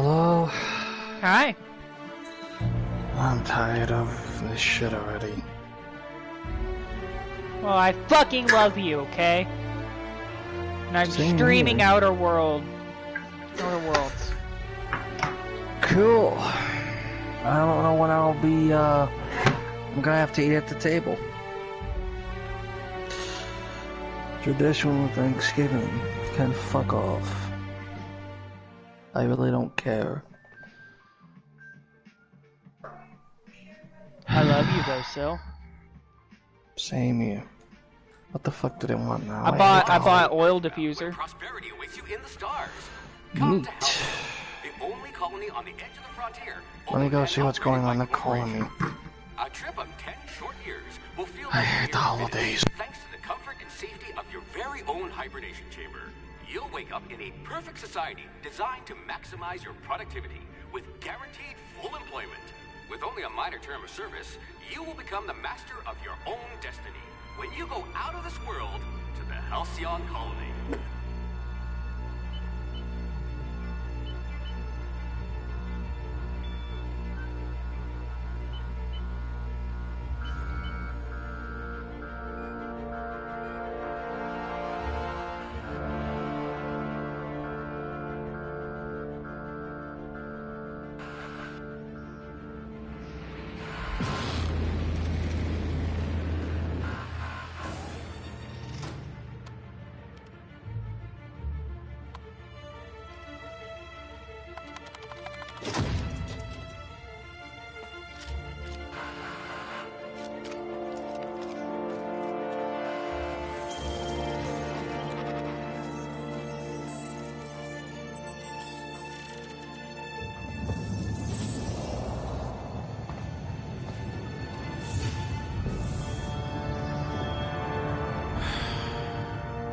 Hello? Hi. I'm tired of this shit already. Well, I fucking love you, okay? And I'm Same streaming here. Outer Worlds. Cool. I don't know when I'll be, I'm gonna have to eat at the table. Traditional Thanksgiving can fuck off. I really don't care. I love you though, Sil. Same here. What the fuck do they want now? I bought oil diffuser. Prosperity awaits you in the stars. Neat. The only colony on the edge of the frontier. Let me go see what's going on in the colony. A trip of 10 short years will feel I like hate the holidays. thanks to the comfort and safety of your very own hibernation chamber. You'll wake up in a perfect society designed to maximize your productivity with guaranteed full employment. With only a minor term of service, you will become the master of your own destiny when you go out of this world to the Halcyon colony.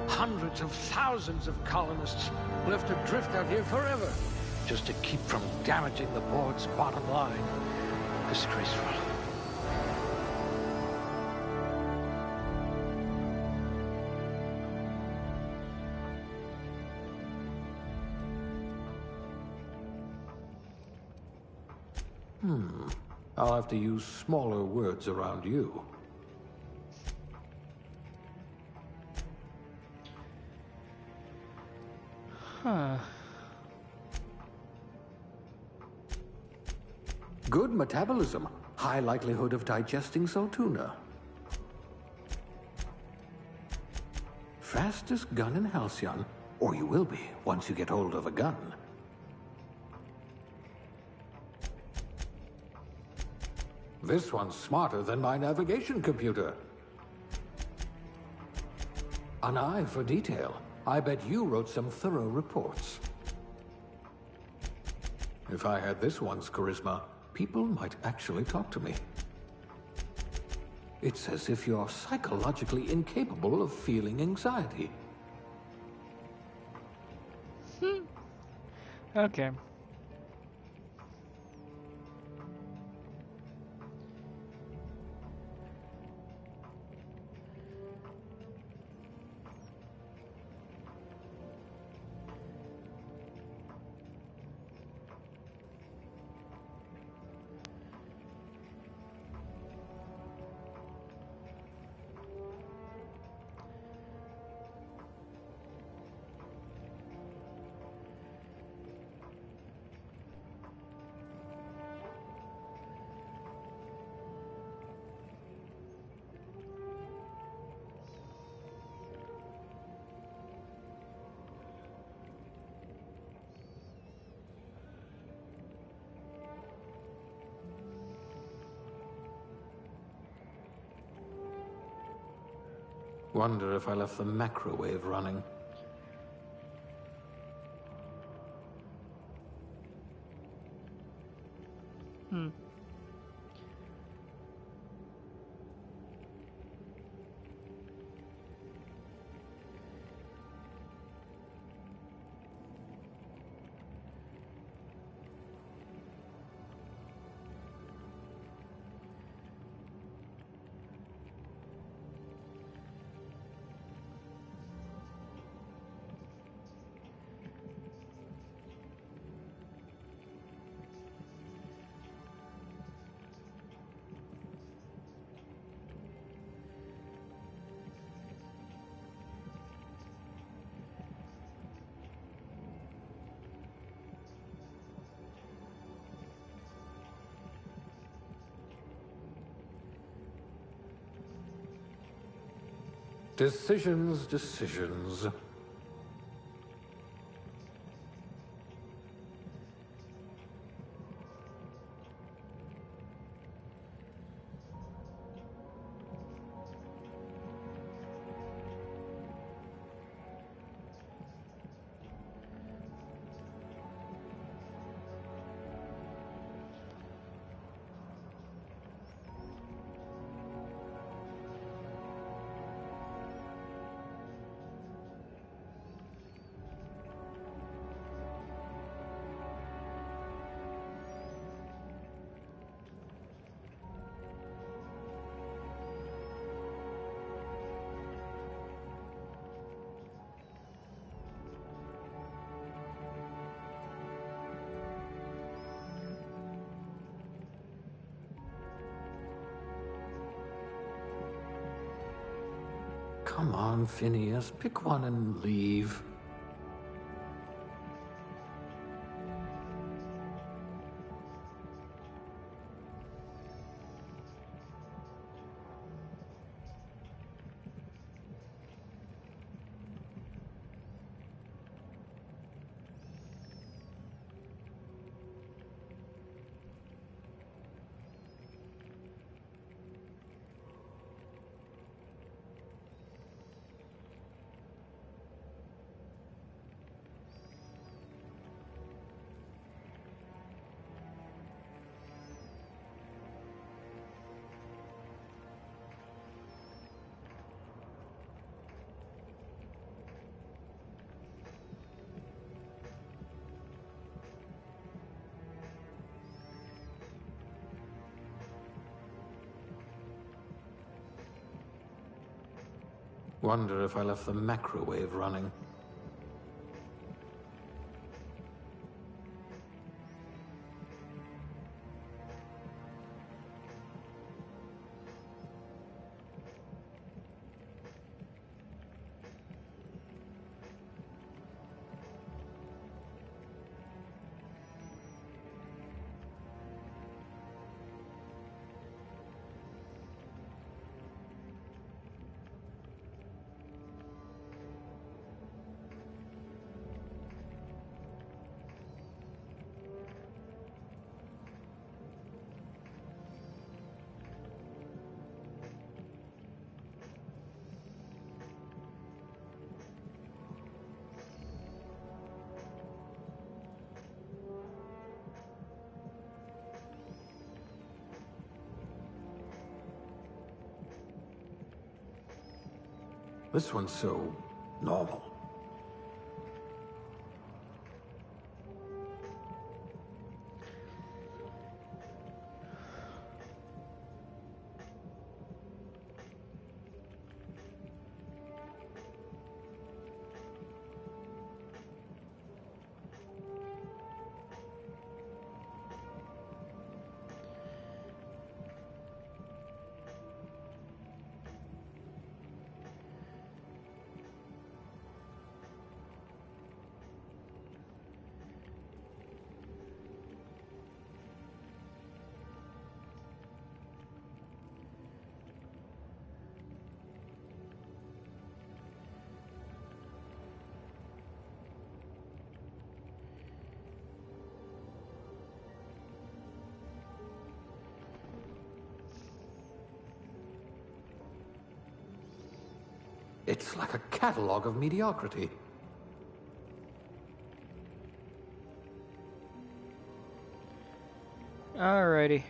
Hundreds of thousands of colonists left adrift out here forever, just to keep from damaging the board's bottom line. Disgraceful. I'll have to use smaller words around you. Huh. Good metabolism. High likelihood of digesting Saltuna. Fastest gun in Halcyon, or you will be once you get hold of a gun. This one's smarter than my navigation computer. An eye for detail. I bet you wrote some thorough reports. If I had this one's charisma, people might actually talk to me. It's as if you're psychologically incapable of feeling anxiety. Okay. Wonder if I left the macrowave running. Decisions, decisions. Come on, Phineas, pick one and leave. Wonder if I left the macrowave running. This one's so normal. It's like a catalog of mediocrity. Alrighty.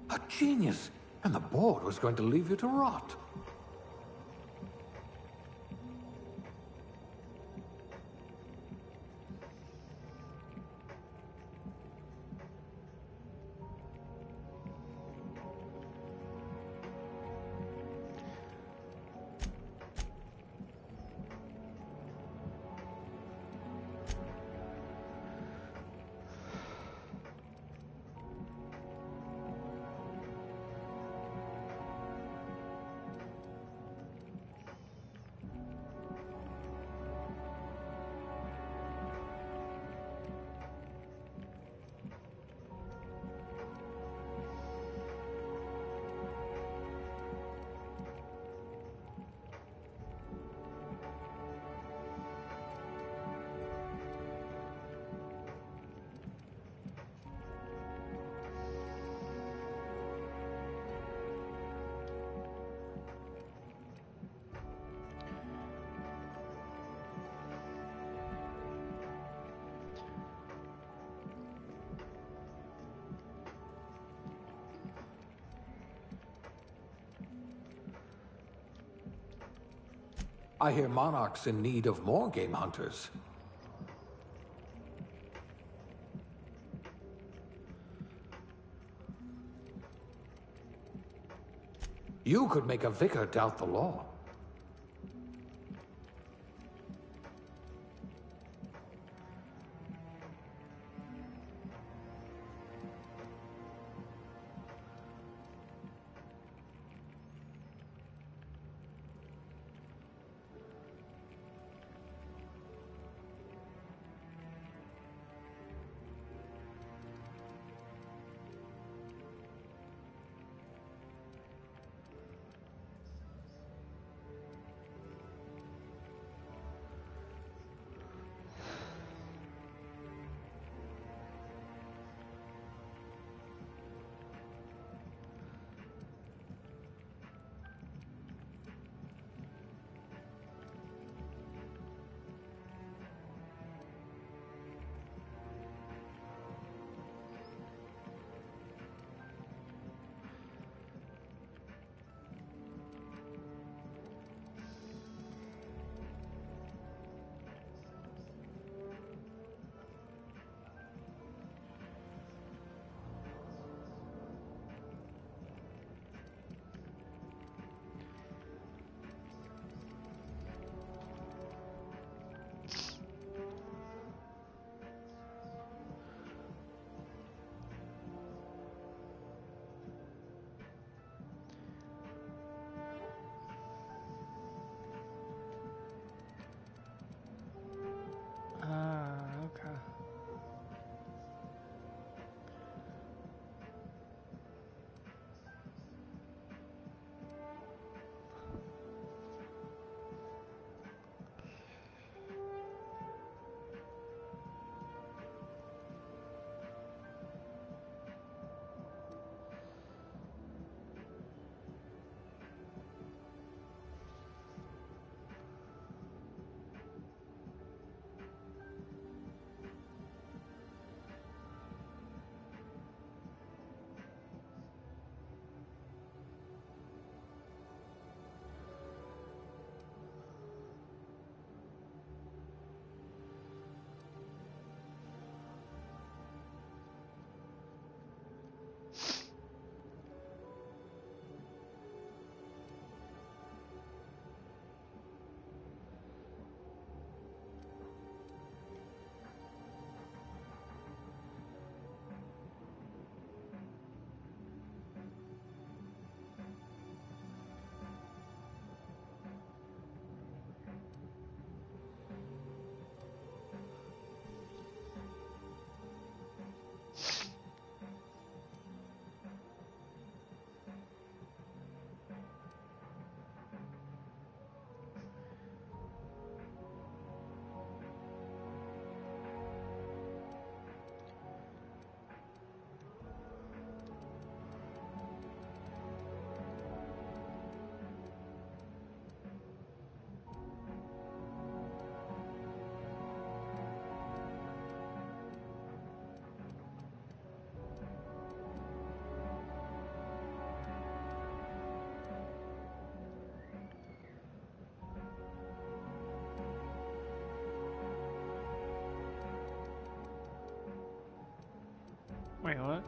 A genius! And the board was going to leave you to rot. I hear Monarch's in need of more game hunters. You could make a vicar doubt the law. Okay. Wait, what?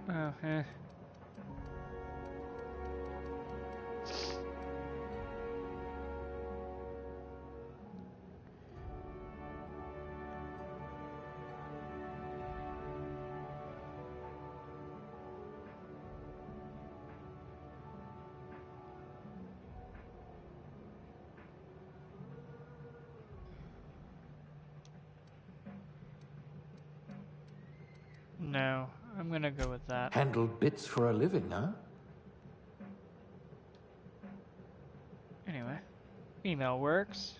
Oh, eh. No, I'm gonna go with that. Handle bits for a living, huh? Anyway, email works.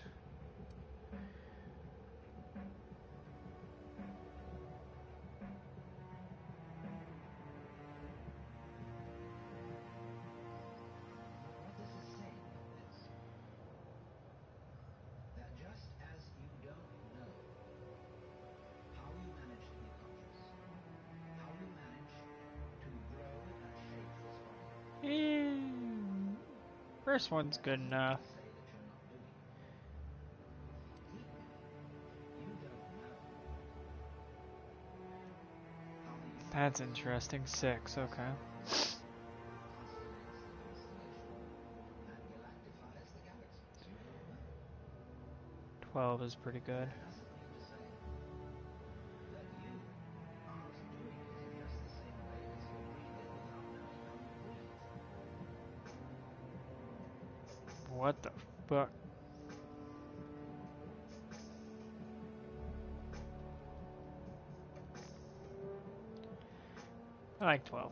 First one's good enough. That's interesting. 6, okay. "12" is pretty good. What the fuck? I like 12.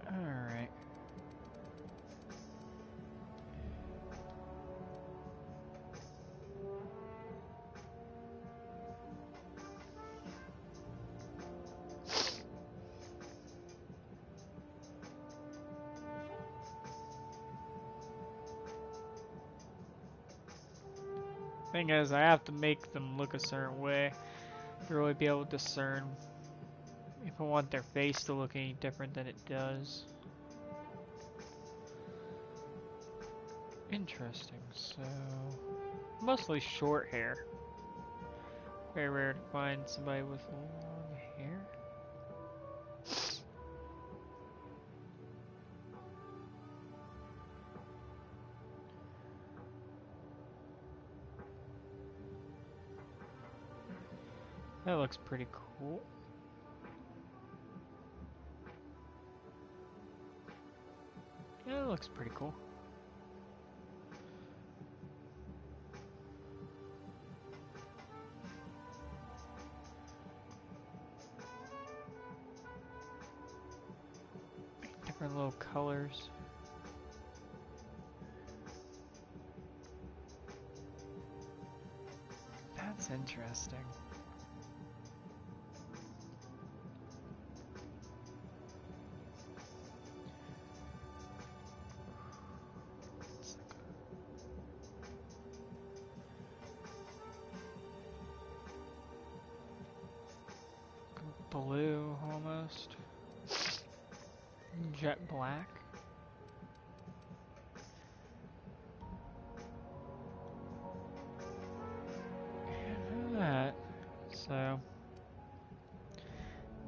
Alright. Thing is, I have to make them look a certain way to really be able to discern if I want their face to look any different than it does. Interesting, so mostly short hair. Very rare to find somebody with long hair. That looks pretty cool. Yeah, that looks pretty cool. Different little colors. That's interesting. Blue, almost. Jet black. And that. So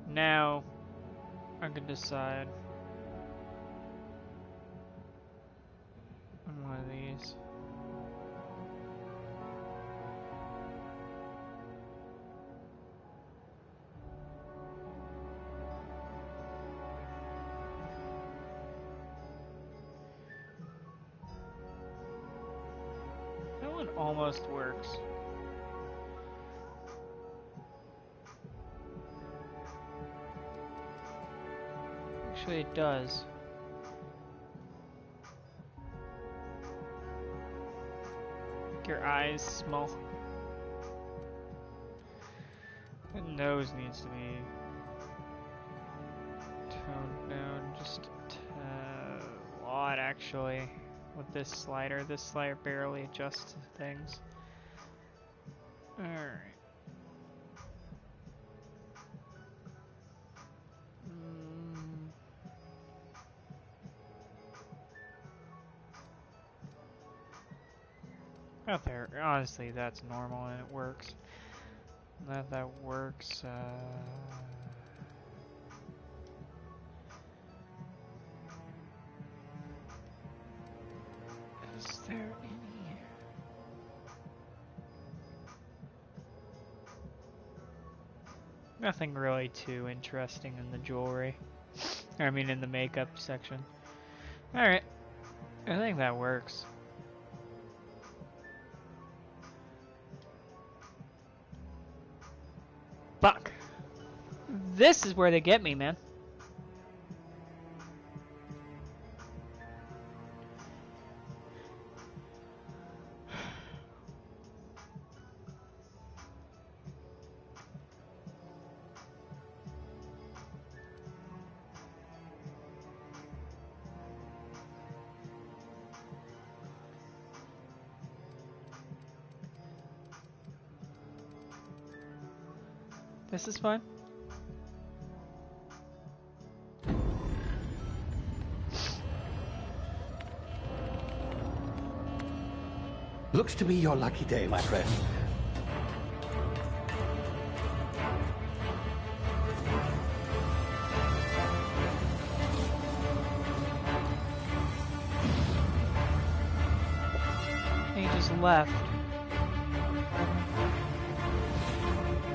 now I can decide on one of these. Almost works. Actually, it does. Make your eyes small. The nose needs to be toned down just a lot, actually. With this slider barely adjusts things. Alright. Out there, honestly, that's normal and it works. That works. Is there any? Nothing really too interesting in the jewelry. I mean, in the makeup section. Alright. I think that works. Fuck. This is where they get me, man. This is fun. Looks to be your lucky day, my friend. He just left.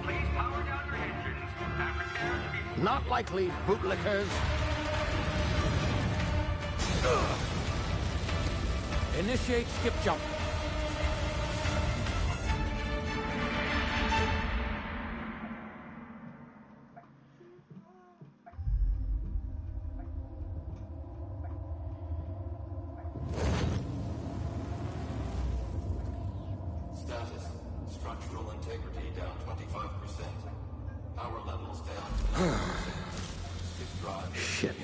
Please power down your engines and prepare to be... Not likely, bootlickers. Initiate skip jump. Status. Structural integrity down 25%. Power levels down 10%. Skip drive. Shit.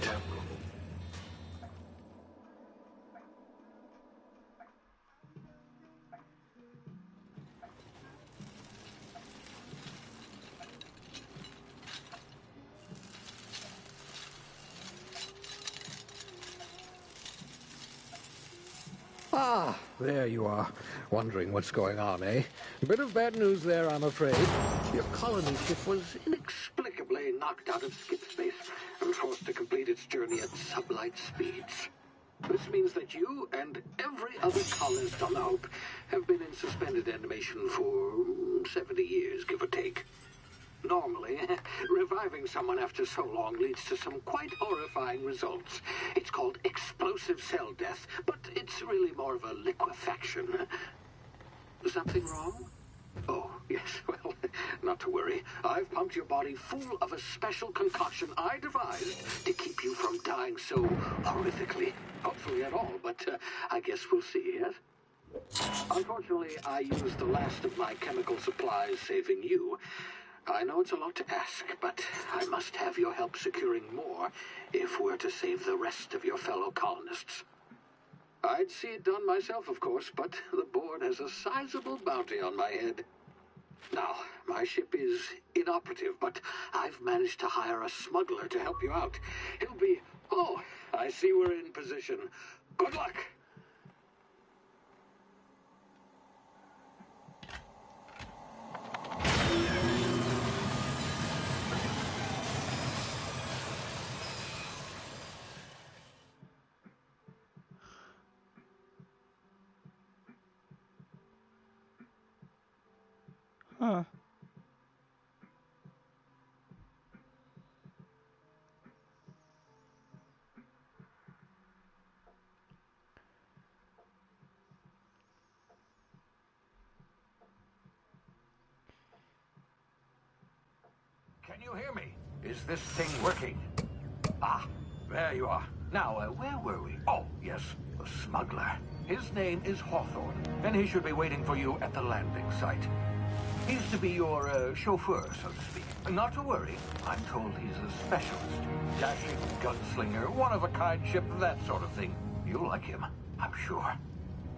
Ah, there you are. Wondering what's going on, eh? A bit of bad news there, I'm afraid. Your colony ship was inexplicably knocked out of skip space and forced to complete its journey at sublight speeds. This means that you and every other colonist on the Hope have been in suspended animation for 70 years, give or take. Normally, reviving someone after so long leads to some quite horrifying results. It's called explosive cell death, but it's really more of a liquefaction. Something wrong? Oh, yes, well, not to worry. I've pumped your body full of a special concoction I devised to keep you from dying so horrifically. Hopefully at all, but I guess we'll see, yes? Unfortunately, I used the last of my chemical supplies saving you. I know it's a lot to ask, but I must have your help securing more if we're to save the rest of your fellow colonists. I'd see it done myself, of course, but the board has a sizable bounty on my head. Now, my ship is inoperative, but I've managed to hire a smuggler to help you out. He'll be... Oh, I see we're in position. Good luck! Huh. Can you hear me? Is this thing working? Ah, there you are. Now, where were we? Oh, yes, the smuggler. His name is Hawthorne, and he should be waiting for you at the landing site. He's to be your chauffeur, so to speak. Not to worry. I'm told he's a specialist. Dashing gunslinger, one-of-a-kind ship, that sort of thing. You'll like him, I'm sure.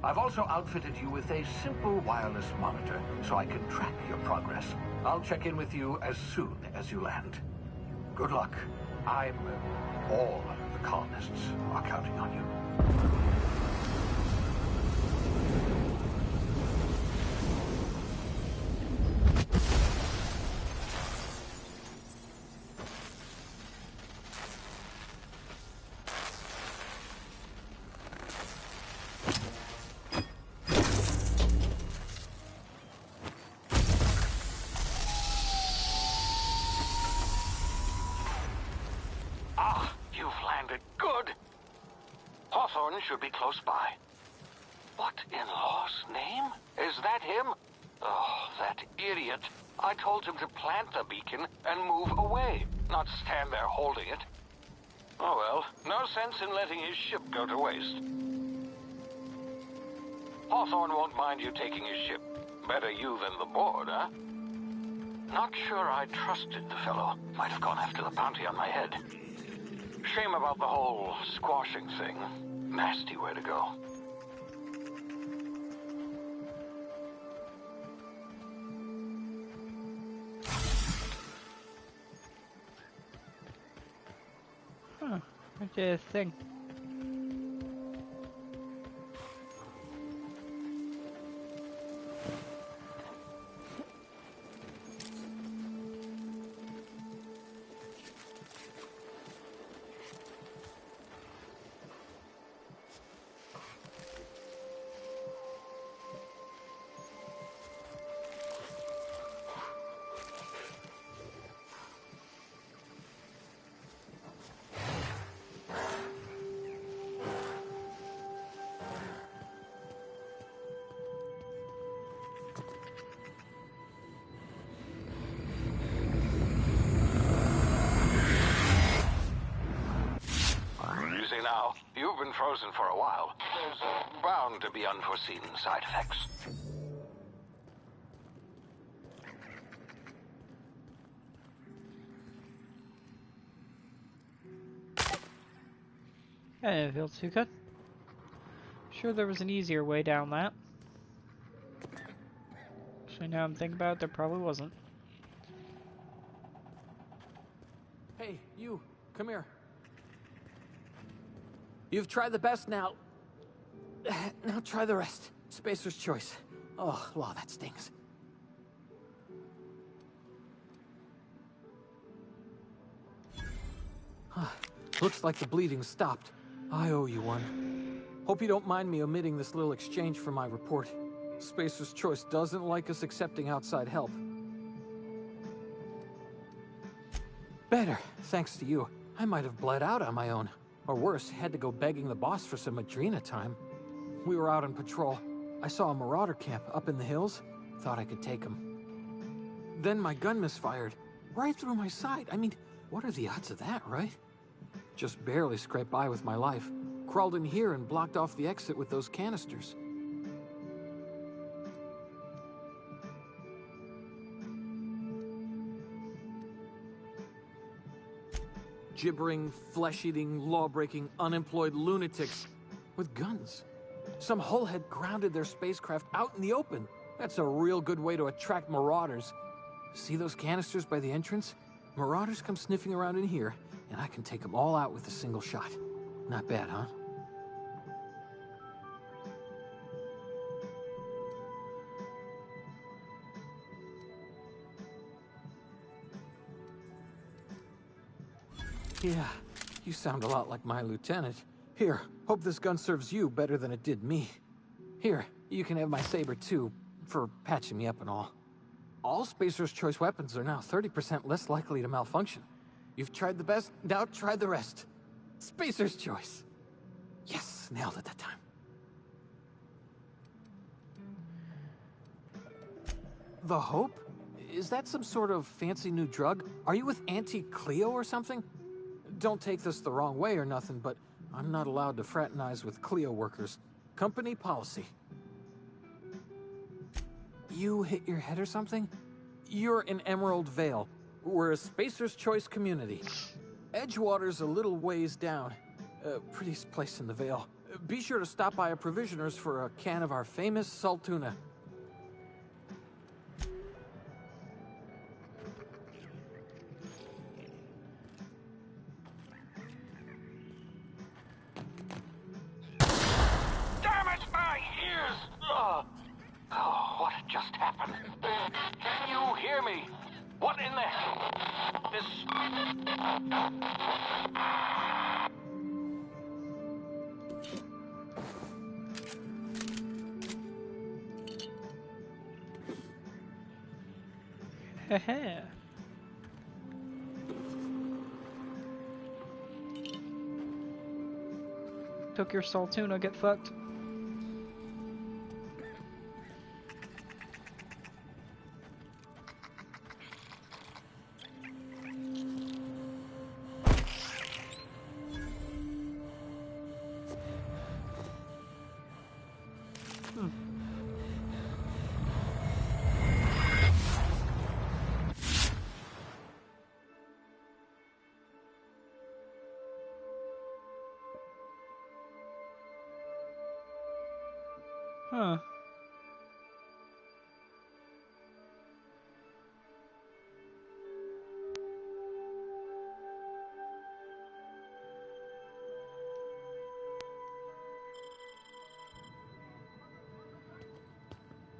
I've also outfitted you with a simple wireless monitor, so I can track your progress. I'll check in with you as soon as you land. Good luck. All the colonists are counting on you. Should be close by. What in law's name? Is that him? Oh, that idiot. I told him to plant the beacon and move away, not stand there holding it. Oh well, no sense in letting his ship go to waste. Hawthorne won't mind you taking his ship. Better you than the board, huh? Not sure I trusted the fellow. Might have gone after the bounty on my head. Shame about the whole squashing thing. Nasty way to go. Huh. What's this thing? easy now. You've been frozen for a while. There's bound to be unforeseen side effects. That didn't feel too good. Sure there was an easier way down that. Actually, now I'm thinking about it, there probably wasn't. Hey, you, come here. You've tried the best, now try the rest. Spacer's choice. Oh, wow, that stings. Looks like the bleeding stopped. I owe you one. Hope you don't mind me omitting this little exchange from my report. Spacer's choice doesn't like us accepting outside help. Better, thanks to you. I might have bled out on my own. Or worse, had to go begging the boss for some Adrena time. We were out on patrol. I saw a marauder camp up in the hills. Thought I could take him. Then my gun misfired. Right through my side. I mean, what are the odds of that, right? Just barely scraped by with my life. Crawled in here and blocked off the exit with those canisters. Gibbering, flesh-eating, law-breaking, unemployed lunatics with guns. Some hullhead grounded their spacecraft out in the open. That's a real good way to attract marauders. See those canisters by the entrance? Marauders come sniffing around in here, and I can take them all out with a single shot. Not bad, huh? Yeah, you sound a lot like my lieutenant. Here, hope this gun serves you better than it did me. Here, you can have my saber too, for patching me up and all. All Spacer's Choice weapons are now 30% less likely to malfunction. You've tried the best, now try the rest. Spacer's Choice. Yes, nailed it that time. The Hope? Is that some sort of fancy new drug? Are you with Auntie Cleo or something? Don't take this the wrong way or nothing, but I'm not allowed to fraternize with Cleo workers. Company policy. You hit your head or something? You're in Emerald Vale. We're a Spacer's Choice community. Edgewater's a little ways down. Prettiest place in the Vale. Be sure to stop by a provisioner's for a can of our famous salt tuna. What just happened? Can you hear me? What in the hell? Heh. Took your salt tuna, get fucked. Huh.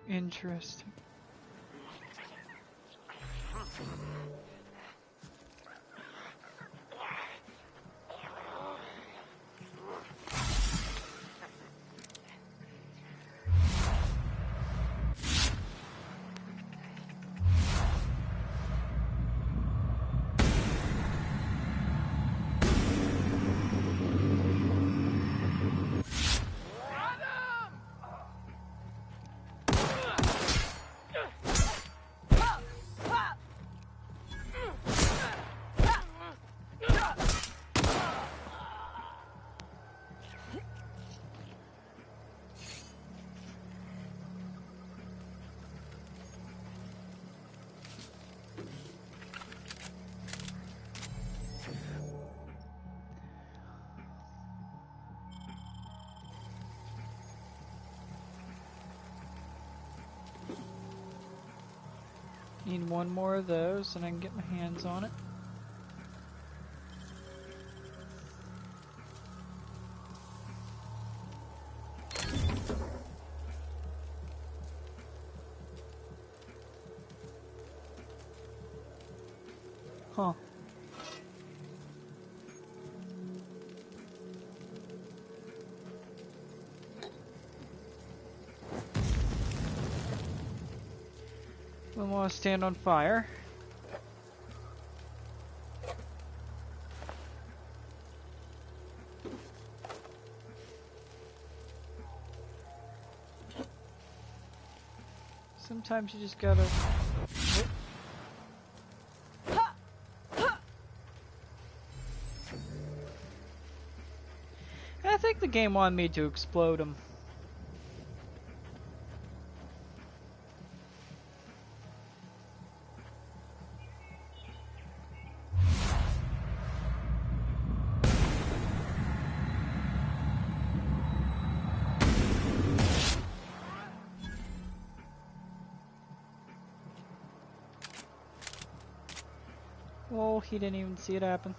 Interesting. Need one more of those and I can get my hands on it. Huh. We want to stand on fire. Sometimes you just gotta... I think the game wanted me to explode him. Oh, he didn't even see it happen.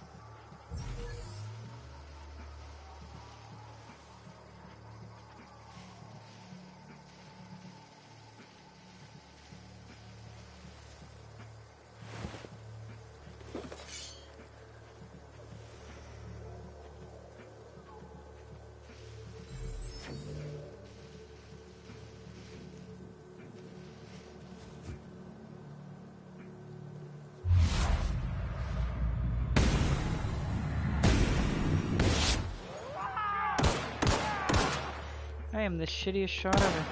I am the shittiest shot ever.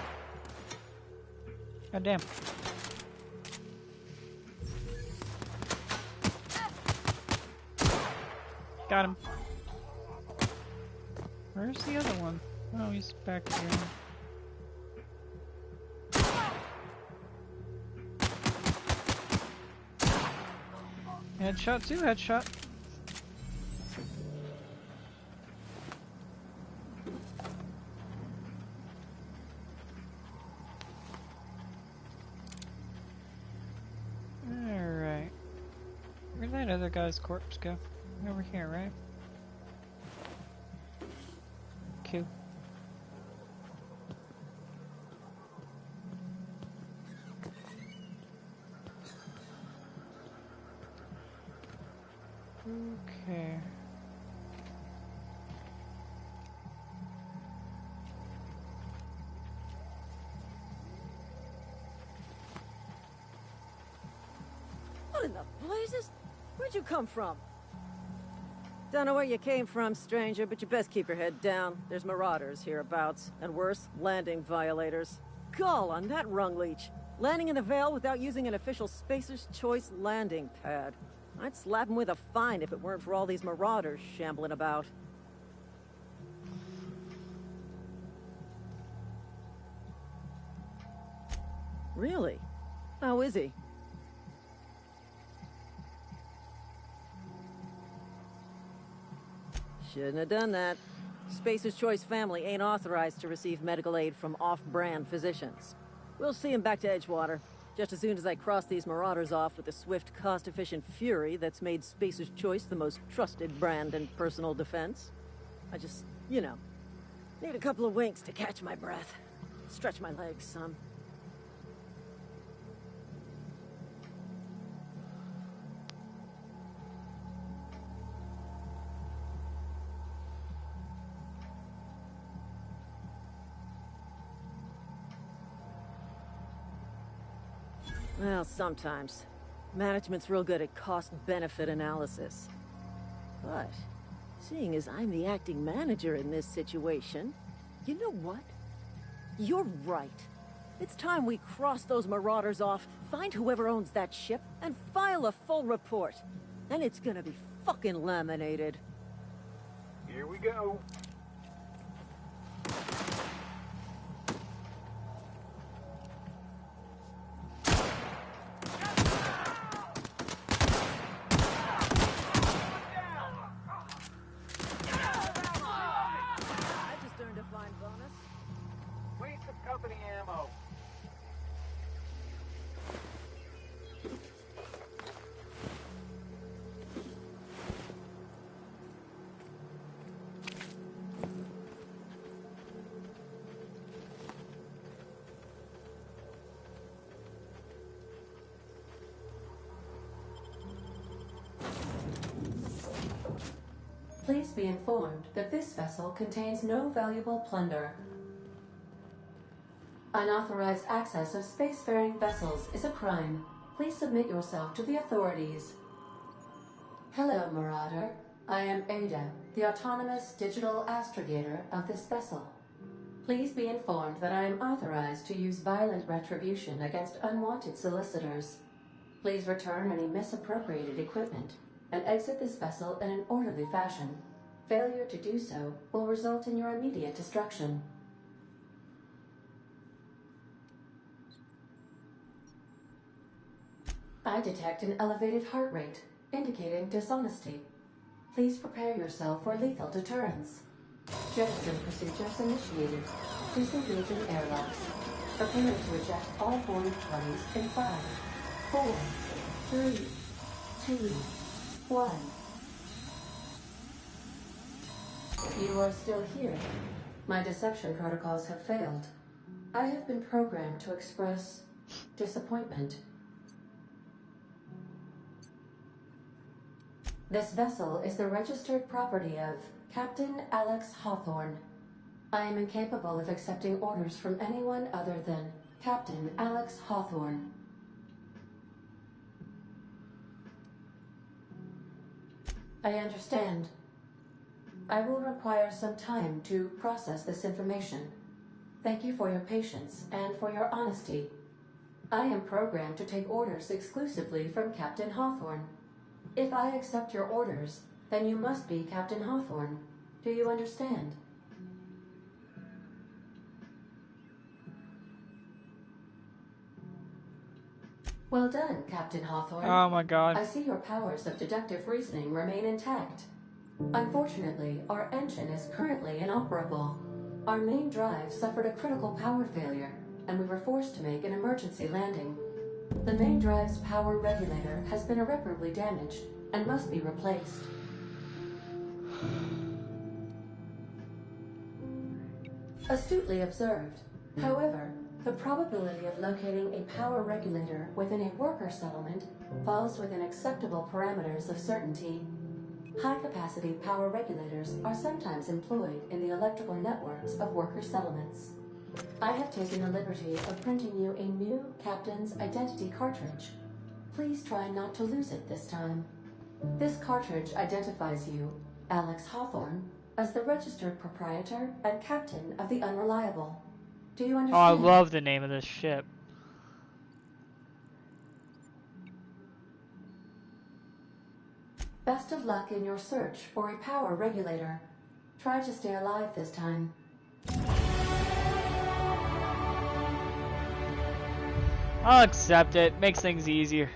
God damn. Got him. Where's the other one? Oh, he's back here. Headshot too, headshot. Alright. Where'd that other guy's corpse go? Over here, right? Cool. Okay. What in the blazes? Where'd you come from? Don't know where you came from, stranger, but you best keep your head down. There's marauders hereabouts, and worse, landing violators. Gall on that rung leech. Landing in the Vale without using an official Spacer's Choice landing pad. I'd slap him with a fine if it weren't for all these marauders shambling about. Really? How is he? Shouldn't have done that. Spacer's Choice family ain't authorized to receive medical aid from off-brand physicians. We'll see him back to Edgewater, just as soon as I cross these marauders off with the swift, cost-efficient fury that's made Spacer's Choice the most trusted brand in personal defense. I just, you know, need a couple of winks to catch my breath. Stretch my legs some. Well, sometimes. Management's real good at cost-benefit analysis. But, seeing as I'm the acting manager in this situation, you know what? You're right. It's time we cross those marauders off, find whoever owns that ship, and file a full report. Then it's gonna be fucking laminated. Here we go. Please be informed that this vessel contains no valuable plunder. Unauthorized access of spacefaring vessels is a crime. Please submit yourself to the authorities. Hello, Marauder. I am Ada, the autonomous digital astrogator of this vessel. Please be informed that I am authorized to use violent retribution against unwanted solicitors. Please return any misappropriated equipment and exit this vessel in an orderly fashion. Failure to do so will result in your immediate destruction. I detect an elevated heart rate, indicating dishonesty. Please prepare yourself for lethal deterrence. Jettison procedures initiated. Disengaging airlocks. Preparing to eject all boarding parties in 5, 4, 3, 2, 1. You are still here. My deception protocols have failed. I have been programmed to express disappointment. This vessel is the registered property of Captain Alex Hawthorne. I am incapable of accepting orders from anyone other than Captain Alex Hawthorne. I understand. I will require some time to process this information. Thank you for your patience and for your honesty. I am programmed to take orders exclusively from Captain Hawthorne. If I accept your orders, then you must be Captain Hawthorne. Do you understand? Well done, Captain Hawthorne. Oh my god. I see your powers of deductive reasoning remain intact. Unfortunately, our engine is currently inoperable. Our main drive suffered a critical power failure, and we were forced to make an emergency landing. The main drive's power regulator has been irreparably damaged and must be replaced. Astutely observed. However, the probability of locating a power regulator within a worker settlement falls within acceptable parameters of certainty. High-capacity power regulators are sometimes employed in the electrical networks of worker settlements. I have taken the liberty of printing you a new Captain's Identity cartridge. Please try not to lose it this time. This cartridge identifies you, Alex Hawthorne, as the registered proprietor and captain of the Unreliable. Do you understand? Oh, I love the name of this ship. Best of luck in your search for a power regulator. Try to stay alive this time. I'll accept it. Makes things easier.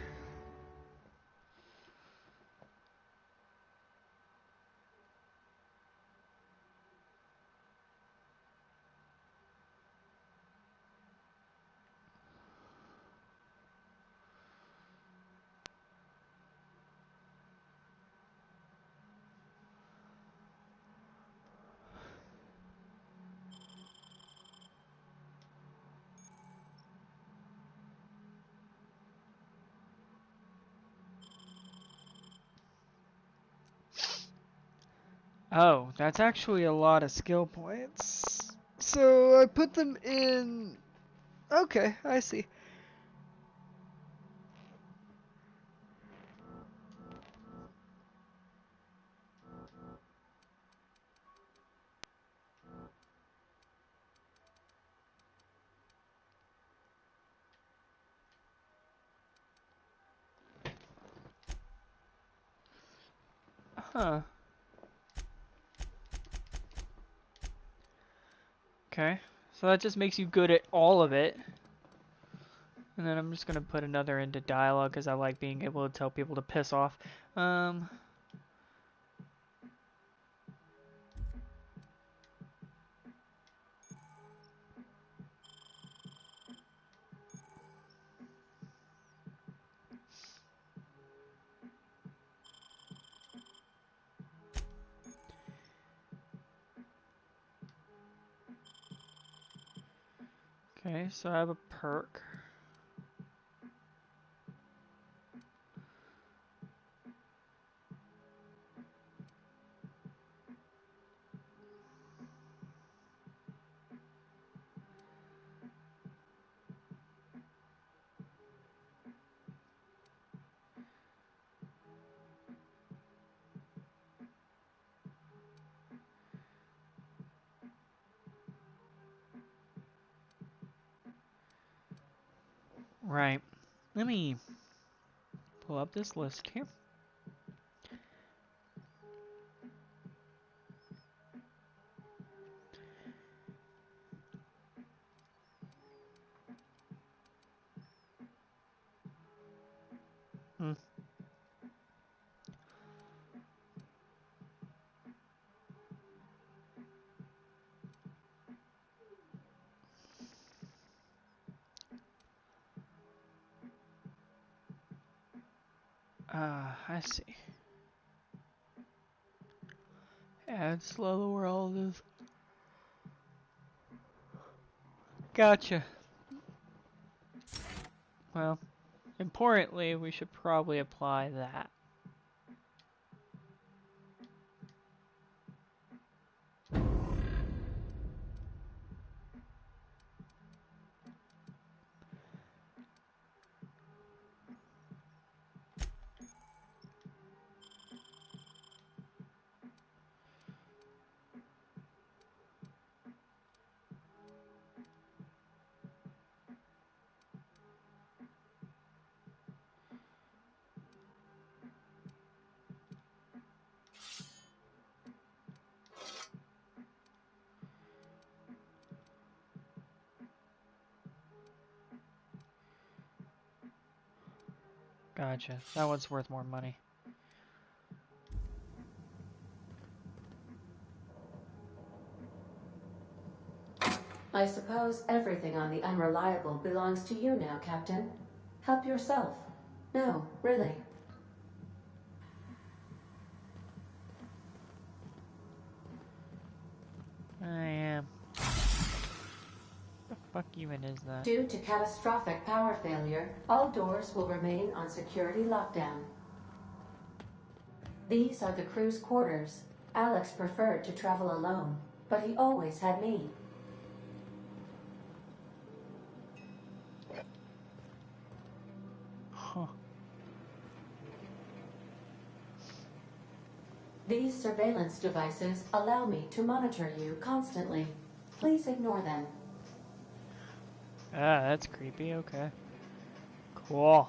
Oh, that's actually a lot of skill points. So I put them in... Okay, I see. Huh. Okay, so that just makes you good at all of it. And then I'm just gonna put another into dialogue because I like being able to tell people to piss off. Okay, so I have a perk. Right. Let me pull up this list here. I see. Add slow where all this. Gotcha. Well, importantly, we should probably apply that. Gotcha. That one's worth more money. I suppose everything on the Unreliable belongs to you now, Captain. Help yourself. No, really. I am. The fuck even is that? Due to catastrophic power failure, all doors will remain on security lockdown. These are the crew's quarters. Alex preferred to travel alone, but he always had me. Huh. These surveillance devices allow me to monitor you constantly. Please ignore them. Ah, that's creepy. Okay. Cool.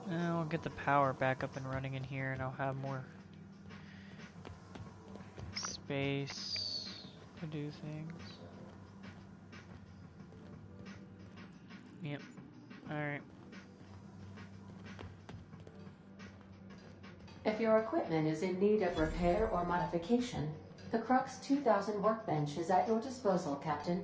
I'll get the power back up and running in here, and I'll have more space to do things. Yep. Alright. If your equipment is in need of repair or modification, the Crux 2000 workbench is at your disposal, Captain.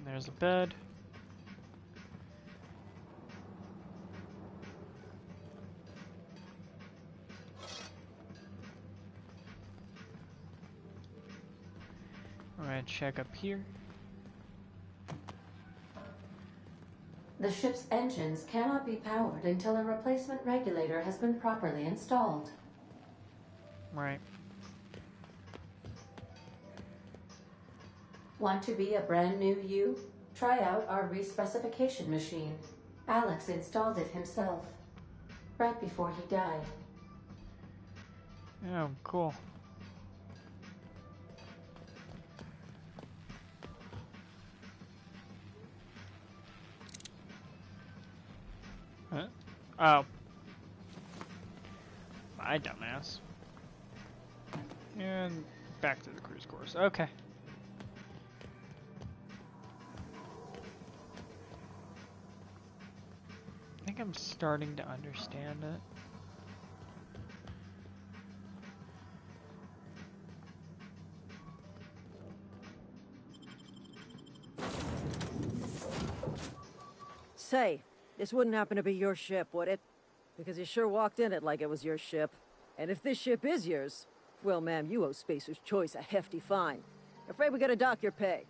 There's a bed. We're gonna check up here. The ship's engines cannot be powered until a replacement regulator has been properly installed. Right. Want to be a brand new you? Try out our respecification machine. Alex installed it himself, right before he died. Oh, cool. Huh? Oh. My dumbass. And back to the cruise course. Okay. I think I'm starting to understand it. Say, this wouldn't happen to be your ship, would it? Because you sure walked in it like it was your ship. And if this ship is yours, well, ma'am, you owe Spacer's Choice a hefty fine. Afraid we gotta dock your pay.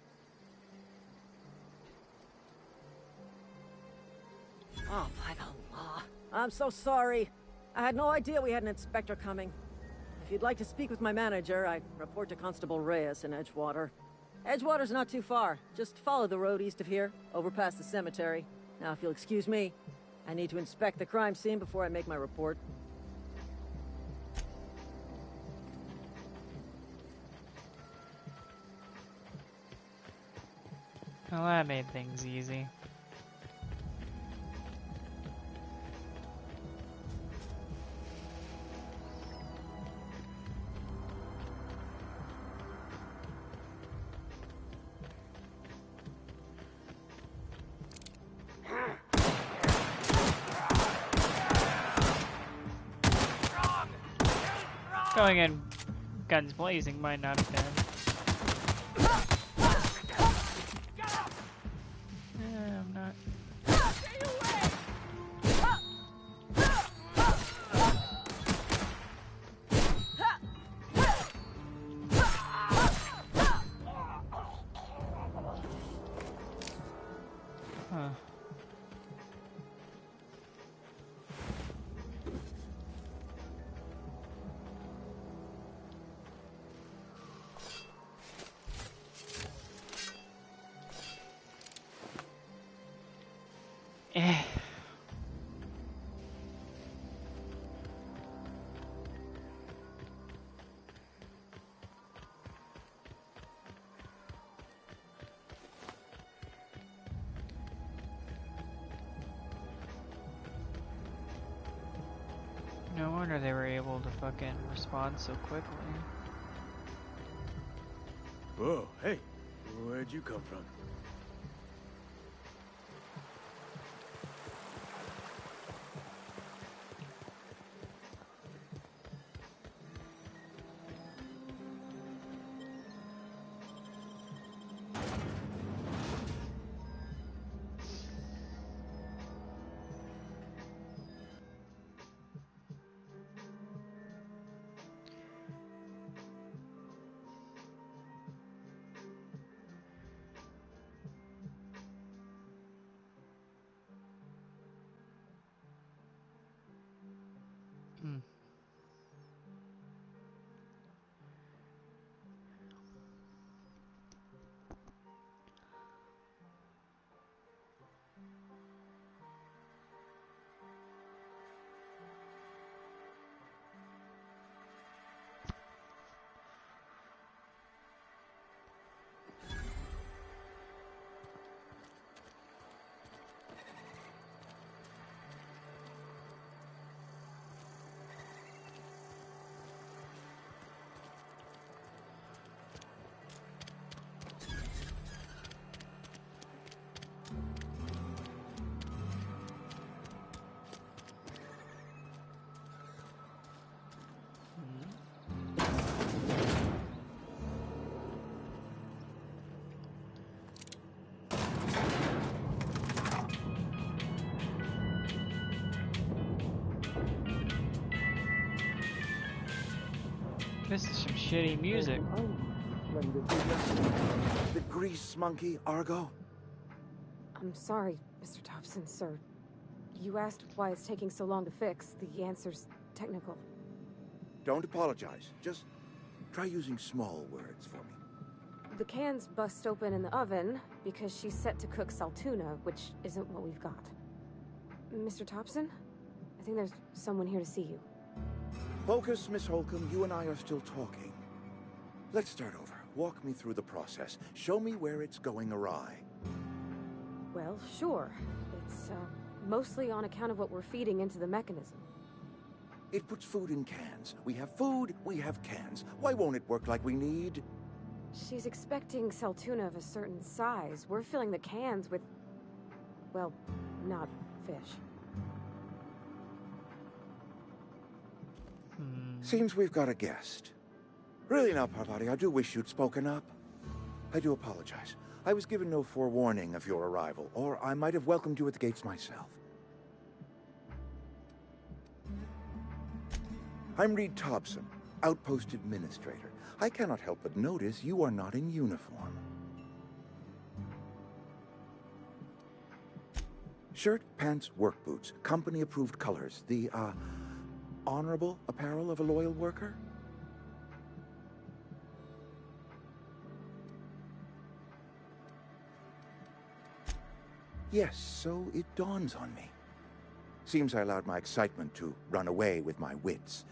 Oh, by the law. I'm so sorry. I had no idea we had an inspector coming. If you'd like to speak with my manager, I'd report to Constable Reyes in Edgewater. Edgewater's not too far. Just follow the road east of here, over past the cemetery. Now, if you'll excuse me, I need to inspect the crime scene before I make my report. Well, that made things easy. Going in guns blazing might not have been. I'm not. Huh. No wonder they were able to fucking respond so quickly. Whoa, hey, where'd you come from? This is some shitty music. The grease monkey, Argo? I'm sorry, Mr. Thompson, sir. You asked why it's taking so long to fix. The answer's technical. Don't apologize. Just try using small words for me. The cans bust open in the oven because she's set to cook saltuna, which isn't what we've got. Mr. Thompson? I think there's someone here to see you. Focus, Miss Holcomb. You and I are still talking. Let's start over. Walk me through the process. Show me where it's going awry. Well, sure. It's, mostly on account of what we're feeding into the mechanism. It puts food in cans. We have food, we have cans. Why won't it work like we need? She's expecting saltuna of a certain size. We're filling the cans with, well, not fish. Seems we've got a guest. Really now, Parvati, I do wish you'd spoken up. I do apologize. I was given no forewarning of your arrival, or I might have welcomed you at the gates myself. I'm Reed Thompson. Outpost Administrator. I cannot help but notice you are not in uniform. Shirt, pants, work boots, company-approved colors. The, honorable apparel of a loyal worker? Yes, so it dawns on me. Seems I allowed my excitement to run away with my wits.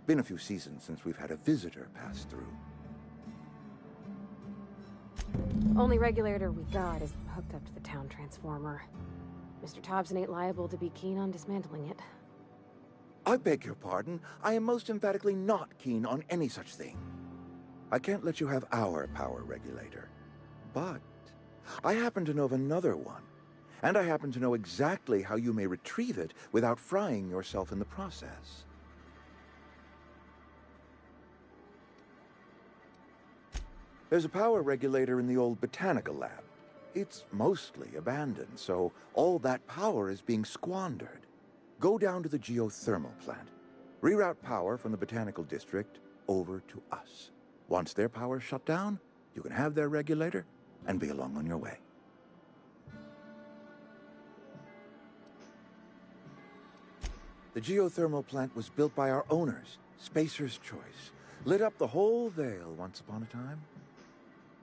Been a few seasons since we've had a visitor pass through. Only regulator we got is hooked up to the town transformer. Mr. Thompson ain't liable to be keen on dismantling it. I beg your pardon. I am most emphatically not keen on any such thing. I can't let you have our power regulator. But I happen to know of another one. And I happen to know exactly how you may retrieve it without frying yourself in the process. There's a power regulator in the old botanical lab. It's mostly abandoned, so all that power is being squandered. Go down to the geothermal plant. Reroute power from the botanical district over to us. Once their power's shut down, you can have their regulator and be along on your way. The geothermal plant was built by our owners, Spacer's Choice. Lit up the whole Vale once upon a time.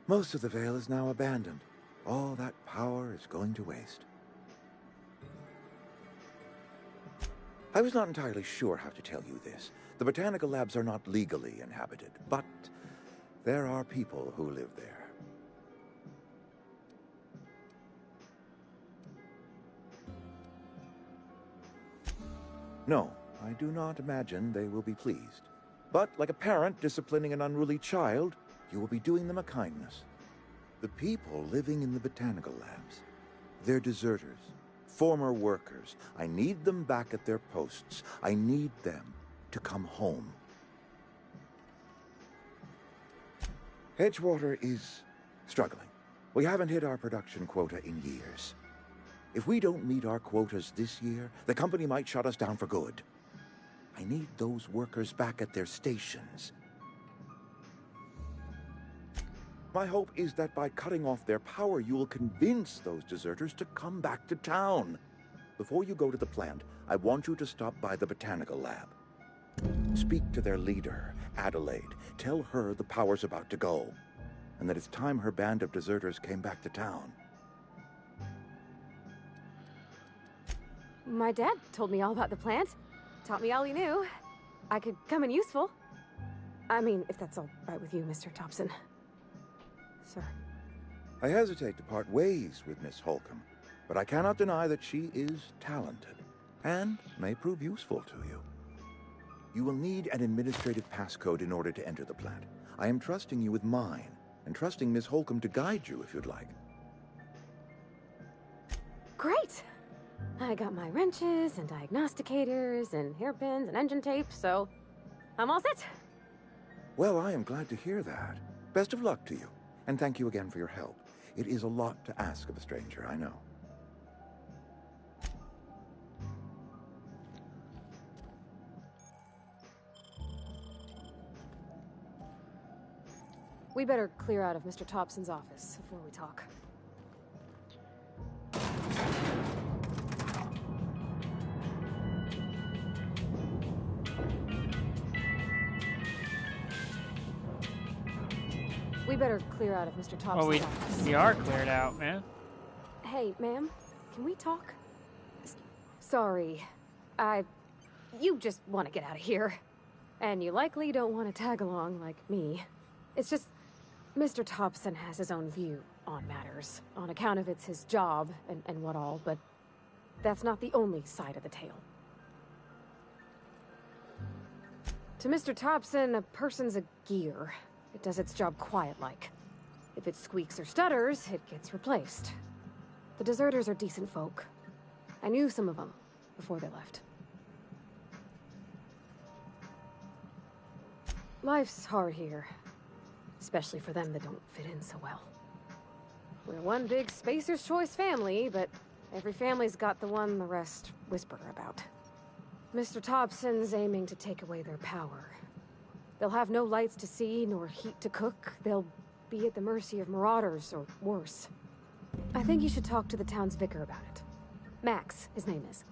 Most of the Vale is now abandoned. All that power is going to waste. I was not entirely sure how to tell you this. The botanical labs are not legally inhabited, but there are people who live there. No, I do not imagine they will be pleased. But like a parent disciplining an unruly child, you will be doing them a kindness. The people living in the botanical labs, they're deserters, former workers. I need them back at their posts. I need them to come home. Edgewater is struggling. We haven't hit our production quota in years. If we don't meet our quotas this year, the company might shut us down for good. I need those workers back at their stations. My hope is that by cutting off their power, you will convince those deserters to come back to town. Before you go to the plant, I want you to stop by the botanical lab. Speak to their leader, Adelaide. Tell her the power's about to go, and that it's time her band of deserters came back to town. My dad told me all about the plant. Taught me all he knew. I could come in useful. I mean, if that's all right with you, Mr. Thompson. Sir. I hesitate to part ways with Miss Holcomb, but I cannot deny that she is talented and may prove useful to you. You will need an administrative passcode in order to enter the plant. I am trusting you with mine, and trusting Miss Holcomb to guide you if you'd like. Great! I got my wrenches and diagnosticators and hairpins and engine tape, so I'm all set. Well, I am glad to hear that. Best of luck to you, and thank you again for your help. It is a lot to ask of a stranger, I know. We better clear out of Mr. Thompson's office before we talk. We better clear out of Mr. Thompson's office. We are cleared out, man. Hey, ma'am, can we talk? Sorry. You just want to get out of here. And you likely don't want to tag along like me. It's just, Mr. Thompson has his own view on matters, on account of it's his job and what all, but that's not the only side of the tale. To Mr. Thompson, a person's a gear. It does its job quiet-like. If it squeaks or stutters, it gets replaced. The deserters are decent folk. I knew some of them before they left. Life's hard here, especially for them that don't fit in so well. We're one big Spacer's Choice family, but every family's got the one the rest whisper about. Mr. Thompson's aiming to take away their power. They'll have no lights to see, nor heat to cook. They'll be at the mercy of marauders, or worse. I think you should talk to the town's vicar about it. Max, his name is.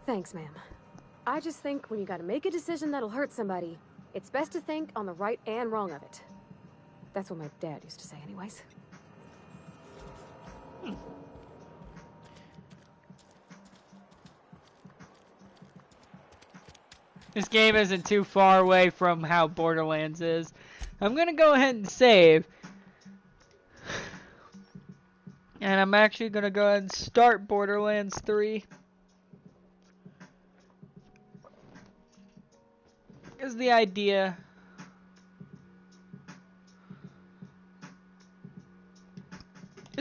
Thanks, ma'am. I just think when you gotta make a decision that'll hurt somebody, it's best to think on the right and wrong of it. That's what my dad used to say anyways. This game isn't too far away from how Borderlands is. I'm gonna go ahead and save. And I'm actually gonna go ahead and start Borderlands 3. Because the idea